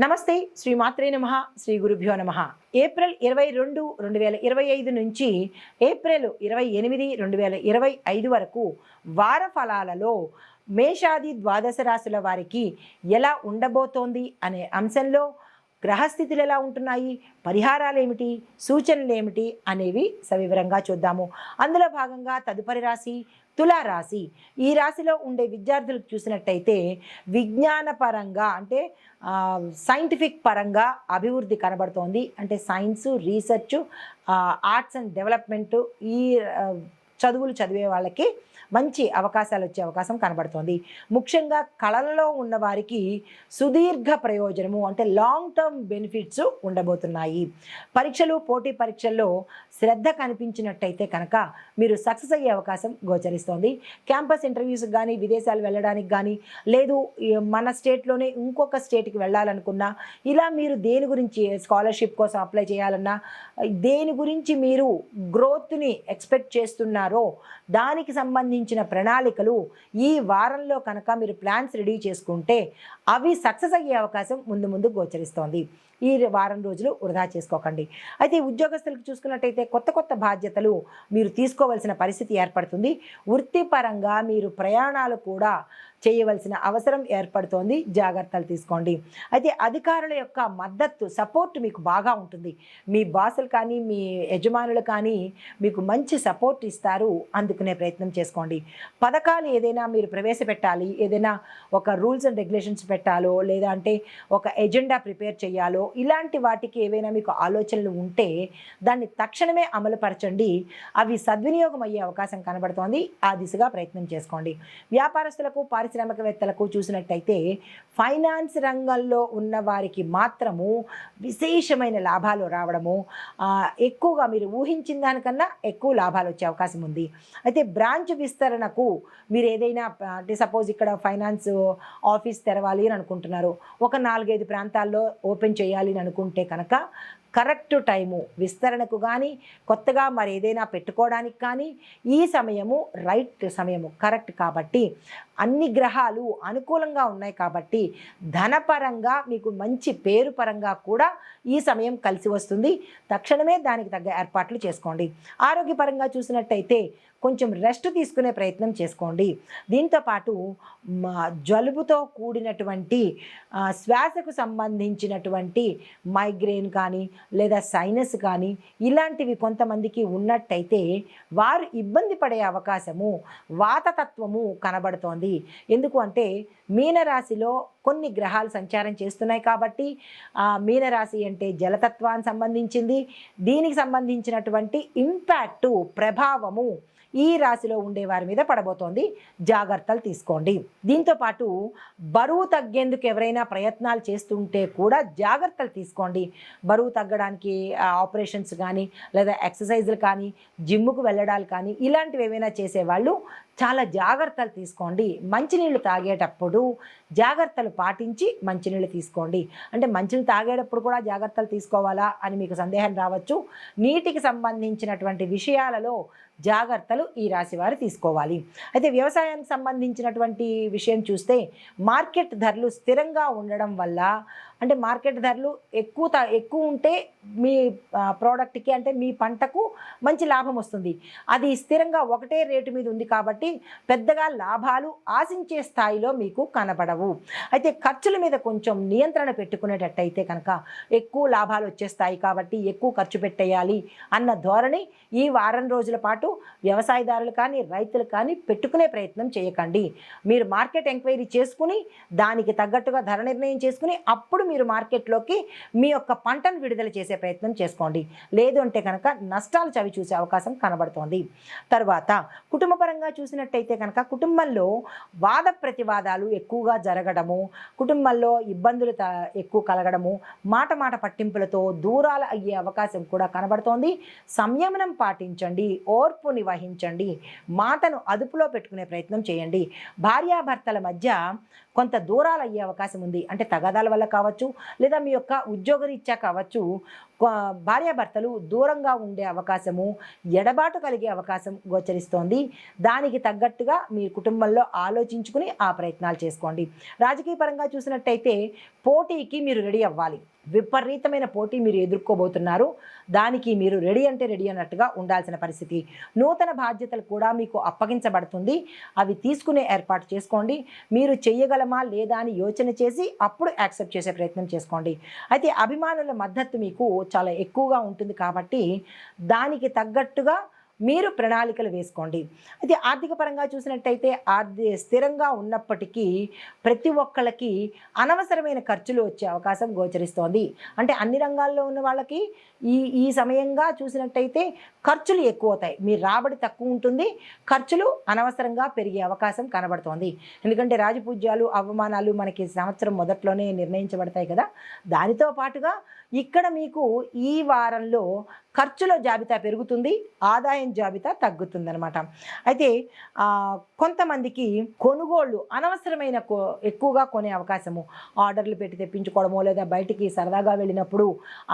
నమస్తే శ్రీ మాత్రే నమః శ్రీ గురుభ్యో నమః. ఏప్రిల్ 22, 2025 నుంచి ఏప్రిల్ 28, 2025 వరకు వార ఫలాలలో మేషాది ద్వాదశ రాశుల వారికి ఎలా ఉండబోతోంది అనే అంశంలో గ్రహస్థితులు ఎలా ఉంటున్నాయి, పరిహారాలు ఏమిటి, సూచనలు ఏమిటి అనేవి సవివరంగా చూద్దాము. అందులో భాగంగా తదుపరి రాశి తులారాశి. ఈ రాశిలో ఉండే విద్యార్థులకు చూసినట్టయితే విజ్ఞానపరంగా అంటే సైంటిఫిక్ పరంగా అభివృద్ధి కనబడుతోంది. అంటే science, research, arts and development ఈ చదువులు చదివే వాళ్ళకి మంచి అవకాశాలు వచ్చే అవకాశం కనబడుతోంది. ముఖ్యంగా కళలలో ఉన్న వారికి సుదీర్ఘ ప్రయోజనము అంటే లాంగ్ టర్మ్ బెనిఫిట్స్ ఉండబోతున్నాయి. పరీక్షలు, పోటీ పరీక్షల్లో శ్రద్ధ కనిపించినట్టయితే కనుక మీరు సక్సెస్ అయ్యే అవకాశం గోచరిస్తోంది. క్యాంపస్ ఇంటర్వ్యూస్కి కానీ, విదేశాలు వెళ్ళడానికి కానీ, లేదు మన స్టేట్లోనే ఇంకొక స్టేట్కి వెళ్ళాలనుకున్నా, ఇలా మీరు దేని గురించి స్కాలర్షిప్ కోసం అప్లై చేయాలన్నా, దేని గురించి మీరు గ్రోత్ని ఎక్స్పెక్ట్ చేస్తున్నారో దానికి సంబంధించిన ప్రణాళికలు ఈ వారంలో కనుక మీరు ప్లాన్స్ రెడీ చేసుకుంటే అవి సక్సెస్ అయ్యే అవకాశం ముందు ముందు గోచరిస్తోంది. ఈ వారం రోజులు వృధా చేసుకోకండి. అయితే ఉద్యోగస్తులకు చూసుకున్నట్టయితే కొత్త కొత్త బాధ్యతలు మీరు తీసుకోవాల్సిన పరిస్థితి ఏర్పడుతుంది. వృత్తిపరంగా మీరు ప్రయాణాలు కూడా చేయవలసిన అవసరం ఏర్పడుతోంది. జాగ్రత్తలు తీసుకోండి. అయితే అధికారుల యొక్క మద్దతు, సపోర్ట్ మీకు బాగా ఉంటుంది. మీ బాసులు కానీ, మీ యజమానులు కానీ మీకు మంచి సపోర్ట్ ఇస్తారు. అందుకునే ప్రయత్నం చేసుకోండి. పథకాలు ఏదైనా మీరు ప్రవేశపెట్టాలి, ఏదైనా ఒక రూల్స్ అండ్ రెగ్యులేషన్స్ పెట్టాలో, లేదా అంటే ఒక ఎజెండా ప్రిపేర్ చేయాలో, ఇలాంటి వాటికి ఏవైనా మీకు ఆలోచనలు ఉంటే దాన్ని తక్షణమే అమలుపరచండి. అవి సద్వినియోగం అయ్యే అవకాశం కనబడుతోంది. ఆ దిశగా ప్రయత్నం చేసుకోండి. వ్యాపారస్తులకు, పారిశ్రామికవేత్తలకు చూసినట్టయితే ఫైనాన్స్ రంగంలో ఉన్న వారికి మాత్రము విశేషమైన లాభాలు రావడము, ఎక్కువగా మీరు ఊహించిన దానికన్నా ఎక్కువ లాభాలు వచ్చే అవకాశం ఉంది. అయితే బ్రాంచ్ విస్తరణకు మీరు ఏదైనా అంటే సపోజ్ ఇక్కడ ఫైనాన్స్ ఆఫీస్ తెరవాలి అని అనుకుంటున్నారు, ఒక 4-5 ప్రాంతాల్లో ఓపెన్ చేయాలి అని అనుకుంటే కనుక కరెక్ట్ టైము విస్తరణకు కానీ, కొత్తగా మరి ఏదైనా పెట్టుకోవడానికి కానీ ఈ సమయము రైట్ సమయము, కరెక్ట్. కాబట్టి అన్ని గ్రహాలు అనుకూలంగా ఉన్నాయి కాబట్టి ధనపరంగా మీకు మంచి పేరు పరంగా కూడా ఈ సమయం కలిసి వస్తుంది. తక్షణమే దానికి తగ్గ ఏర్పాట్లు చేసుకోండి. ఆరోగ్యపరంగా చూసినట్టయితే కొంచెం రెస్ట్ తీసుకునే ప్రయత్నం చేసుకోండి. దీంతోపాటు జలుబుతో కూడినటువంటి శ్వాసకు సంబంధించినటువంటి మైగ్రేన్ కానీ, లేదా సైనస్ కానీ ఇలాంటివి కొంతమందికి ఉన్నట్టయితే వారు ఇబ్బంది పడే అవకాశము, వాతతత్వము కనబడుతోంది. ఎందుకు అంటే మీనరాశిలో కొన్ని గ్రహాలు సంచారం చేస్తున్నాయి కాబట్టి మీనరాశి అంటే జలతత్వానికి సంబంధించింది. దీనికి సంబంధించినటువంటి ఇంపాక్టు, ప్రభావము ఈ రాశిలో ఉండే వారి మీద పడబోతోంది. జాగ్రత్తలు తీసుకోండి. దీంతోపాటు బరువు తగ్గేందుకు ఎవరైనా ప్రయత్నాలు చేస్తుంటే కూడా జాగ్రత్తలు తీసుకోండి. బరువు తగ్గడానికి ఆపరేషన్స్ కానీ, లేదా ఎక్సర్సైజులు కానీ, జిమ్ముకు వెళ్ళడాలు కానీ ఇలాంటివి ఏమైనా చేసేవాళ్ళు చాలా జాగ్రత్తలు తీసుకోండి. మంచినీళ్ళు తాగేటప్పుడు జాగ్రత్తలు పాటించి మంచినీళ్ళు తీసుకోండి. అంటే మంచినీళ్ళు తాగేటప్పుడు కూడా జాగ్రత్తలు తీసుకోవాలా అని మీకు సందేహం రావచ్చు. నీటికి సంబంధించినటువంటి విషయాలలో జాగ్రత్తలు ఈ రాశి వారు తీసుకోవాలి. అయితే వ్యవసాయానికి సంబంధించినటువంటి విషయం చూస్తే మార్కెట్ ధరలు స్థిరంగా ఉండడం వల్ల, అంటే మార్కెట్ ధరలు ఎక్కువ ఉంటే మీ ప్రోడక్ట్కి అంటే మీ పంటకు మంచి లాభం వస్తుంది. అది స్థిరంగా ఒకటే రేటు మీద ఉంది కాబట్టి పెద్దగా లాభాలు ఆశించే స్థాయిలో మీకు కనబడవు. అయితే ఖర్చుల మీద కొంచెం నియంత్రణ పెట్టుకునేటట్టయితే కనుక ఎక్కువ లాభాలు వచ్చేస్తాయి. కాబట్టి ఎక్కువ ఖర్చు పెట్టేయాలి అన్న ధోరణి ఈ వారం రోజుల పాటు వ్యవసాయదారులు కానీ, రైతులు కానీ పెట్టుకునే ప్రయత్నం చేయకండి. మీరు మార్కెట్ ఎంక్వైరీ చేసుకుని దానికి తగ్గట్టుగా ధర నిర్ణయం చేసుకుని అప్పుడు మీరు మార్కెట్లోకి మీ యొక్క పంటను విడుదల చేసే ప్రయత్నం చేసుకోండి. లేదు అంటే కనుక నష్టాలు చవి చూసే అవకాశం కనబడుతోంది. తర్వాత కుటుంబపరంగా చూసినట్టయితే కనుక కుటుంబంలో వాద ప్రతివాదాలు ఎక్కువగా జరగడము, కుటుంబంలో ఇబ్బందులు ఎక్కువ కలగడము, మాట పట్టింపులతో దూరాలు అయ్యే అవకాశం కూడా కనబడుతోంది. సంయమనం పాటించండి, ఓర్పు ఓర్పుని వహించండి, మాటను అదుపులో పెట్టుకునే ప్రయత్నం చేయండి. భార్యాభర్తల మధ్య కొంత దూరాలు అయ్యే అవకాశం ఉంది. అంటే తగాదాల వల్ల కావచ్చు, లేదా మీ యొక్క ఉద్యోగరీత్యా కావచ్చు, భార్యాభర్తలు దూరంగా ఉండే అవకాశము, ఎడబాటు కలిగే అవకాశం గోచరిస్తోంది. దానికి తగ్గట్టుగా మీ కుటుంబంలో ఆలోచించుకుని ఆ ప్రయత్నాలు చేసుకోండి. రాజకీయ పరంగా చూసినట్టయితే పోటీకి మీరు రెడీ అవ్వాలి. విపరీతమైన పోటీ మీరు ఎదుర్కోబోతున్నారు. దానికి మీరు రెడీ అంటే రెడీ అన్నట్టుగా ఉండాల్సిన పరిస్థితి. నూతన బాధ్యతలు కూడా మీకు అప్పగించబడుతుంది. అవి తీసుకునే ఏర్పాటు చేసుకోండి. మీరు చెయ్యగలమా లేదా అని యోచన చేసి అప్పుడు యాక్సెప్ట్ చేసే ప్రయత్నం చేసుకోండి. అయితే అభిమానుల మద్దతు మీకు చాలా ఎక్కువగా ఉంటుంది కాబట్టి దానికి తగ్గట్టుగా మీరు ప్రణాళికలు వేసుకోండి. అయితే ఆర్థిక పరంగా చూసినట్టయితే స్థిరంగా ఉన్నప్పటికీ ప్రతి ఒక్కళ్ళకి అనవసరమైన ఖర్చులు వచ్చే అవకాశం గోచరిస్తోంది. అంటే అన్ని రంగాల్లో ఉన్న వాళ్ళకి ఈ సమయంగా చూసినట్టయితే ఖర్చులు ఎక్కువ అవుతాయి. మీ రాబడి తక్కువ ఉంటుంది, ఖర్చులు అనవసరంగా పెరిగే అవకాశం కనబడుతోంది. ఎందుకంటే రాజపూజ్యాలు, అవమానాలు మనకి సంవత్సరం మొదట్లోనే నిర్ణయించబడతాయి కదా. దానితో పాటుగా ఇక్కడ మీకు ఈ వారంలో ఖర్చుల జాబితా పెరుగుతుంది, ఆదాయం జాబితా తగ్గుతుందనమాట. అయితే కొంతమందికి కొనుగోళ్ళు అనవసరమైన ఎక్కువగా కొనే అవకాశము, ఆర్డర్లు పెట్టి తెప్పించుకోవడము, లేదా బయటికి సరదాగా వెళ్ళినప్పుడు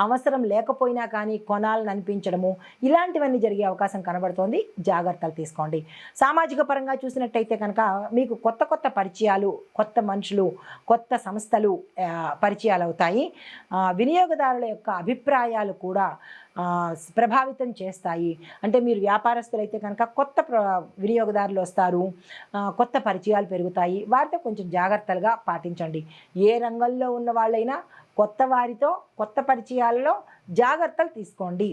అవసరం లేకపోయినా కానీ కొనాలని అనిపించడము, ఇలాంటివన్నీ జరిగే అవకాశం కనబడుతోంది. జాగ్రత్తలు తీసుకోండి. సామాజిక పరంగా చూసినట్టయితే కనుక మీకు కొత్త కొత్త పరిచయాలు, కొత్త మనుషులు, కొత్త సంస్థలు పరిచయాలు అవుతాయి. వినియోగదారుల యొక్క అభిప్రాయాలు కూడా ప్రభావితం చేస్తాయి. అంటే మీరు వ్యాపారస్తులైతే కనుక కొత్త వినియోగదారులు వస్తారు, కొత్త పరిచయాలు పెరుగుతాయి. వారితో కొంచెం జాగ్రత్తలుగా పాటించండి. ఏ రంగంలో ఉన్న వాళ్ళైనా కొత్త వారితో కొత్త పరిచయాలలో జాగ్రత్తలు తీసుకోండి.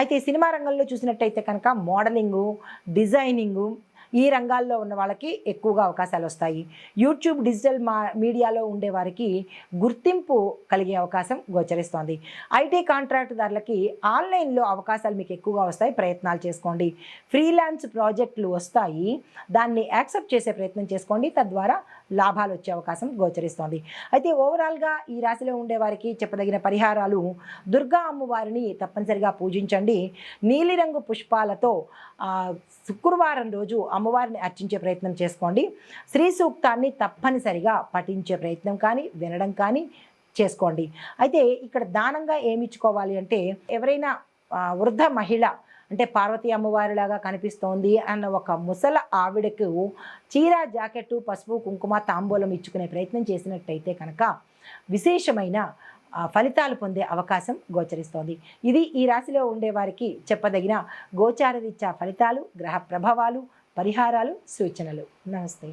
అయితే సినిమా రంగంలో చూసినట్టయితే కనుక మోడలింగు, డిజైనింగు, ఈ రంగాల్లో ఉన్న వాళ్ళకి ఎక్కువగా అవకాశాలు వస్తాయి. యూట్యూబ్, డిజిటల్ మీడియాలో ఉండే వారికి గుర్తింపు కలిగే అవకాశం గోచరిస్తోంది. ఐటీ కాంట్రాక్టుదారులకి ఆన్లైన్లో అవకాశాలు మీకు ఎక్కువగా వస్తాయి, ప్రయత్నాలు చేసుకోండి. ఫ్రీలాన్స్ ప్రాజెక్టులు వస్తాయి, దాన్ని యాక్సెప్ట్ చేసే ప్రయత్నం చేసుకోండి. తద్వారా లాభాలు వచ్చే అవకాశం గోచరిస్తోంది. అయితే ఓవరాల్గా ఈ రాశిలో ఉండే వారికి చెప్పదగిన పరిహారాలు: దుర్గా అమ్మవారిని తప్పనిసరిగా పూజించండి. నీలిరంగు పుష్పాలతో శుక్రవారం రోజు అమ్మవారిని అర్చించే ప్రయత్నం చేసుకోండి. శ్రీ సూక్తాన్ని తప్పనిసరిగా పఠించే ప్రయత్నం కానీ వినడం కానీ చేసుకోండి. అయితే ఇక్కడ దానంగా ఏమి ఇచ్చుకోవాలి అంటే, ఎవరైనా వృద్ధ మహిళ, అంటే పార్వతీ అమ్మవారిలాగా కనిపిస్తోంది అన్న ఒక ముసల ఆవిడకు చీర, జాకెట్టు, పసుపు, కుంకుమ, తాంబూలం ఇచ్చుకునే ప్రయత్నం చేసినట్టయితే కనుక విశేషమైన ఫలితాలు పొందే అవకాశం గోచరిస్తోంది. ఇది ఈ రాశిలో ఉండేవారికి చెప్పదగిన గోచార రీత్యా ఫలితాలు, గ్రహ ప్రభావాలు, పరిహారాలు, సూచనలు. నమస్తే.